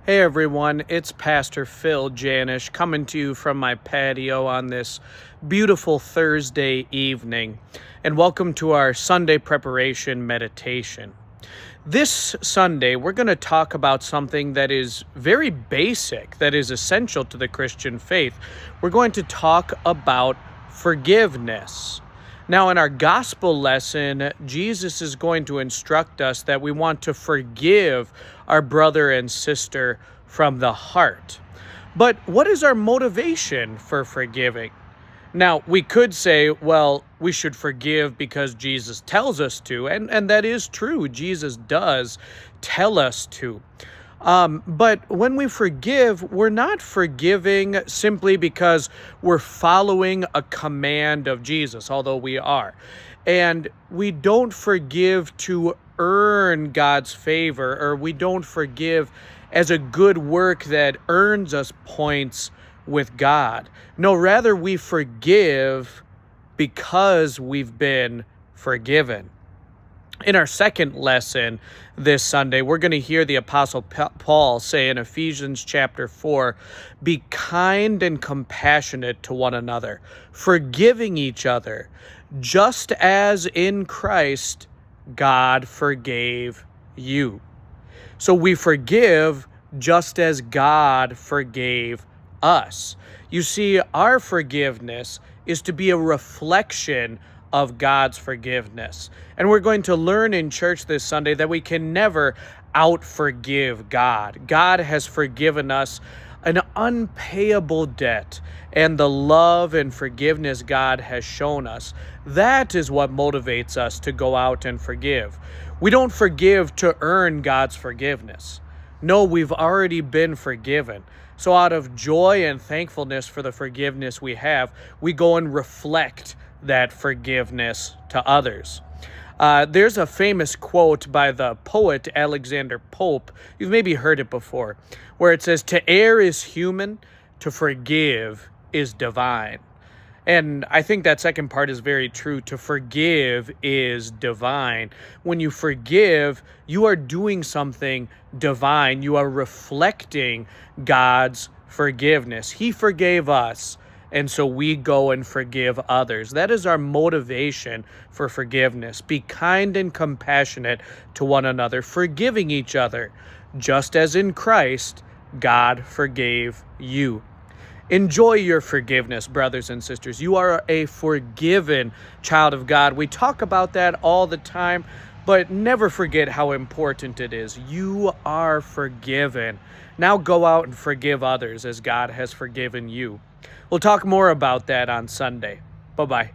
Hey everyone, it's Pastor Phil Janish coming to you from my patio on this beautiful Thursday evening, and welcome to our Sunday preparation meditation. This Sunday, we're going to talk about something that is very basic, that is essential to the Christian faith. We're going to talk about forgiveness. Now, in our gospel lesson, Jesus is going to instruct us that we want to forgive our brother and sister from the heart. But what is our motivation for forgiving? Now, we could say, well, we should forgive because Jesus tells us to, and that is true. Jesus does tell us to. But when we forgive, we're not forgiving simply because we're following a command of Jesus, although we are. And we don't forgive to earn God's favor, or we don't forgive as a good work that earns us points with God. No, rather we forgive because we've been forgiven. In our second lesson this Sunday, we're going to hear the Apostle Paul say in Ephesians chapter 4, "Be kind and compassionate to one another, forgiving each other, just as in Christ God forgave you." So we forgive just as God forgave us. You see, our forgiveness is to be a reflection of God's forgiveness. And we're going to learn in church this Sunday that we can never out-forgive God. God has forgiven us an unpayable debt, and the love and forgiveness God has shown us, that is what motivates us to go out and forgive. We don't forgive to earn God's forgiveness. No, we've already been forgiven. So out of joy and thankfulness for the forgiveness we have, we go and reflect that forgiveness to others. There's a famous quote by the poet Alexander Pope. You've maybe heard it before, where it says, "To err is human, to forgive is divine." And I think that second part is very true. To forgive is divine. When you forgive, you are doing something divine. You are reflecting God's forgiveness. He forgave us, and so we go and forgive others. That is our motivation for forgiveness. Be kind and compassionate to one another, forgiving each other, just as in Christ God forgave you. Enjoy your forgiveness, brothers and sisters. You are a forgiven child of God. We talk about that all the time, but never forget how important it is. You are forgiven. Now go out and forgive others as God has forgiven you. We'll talk more about that on Sunday. Bye-bye.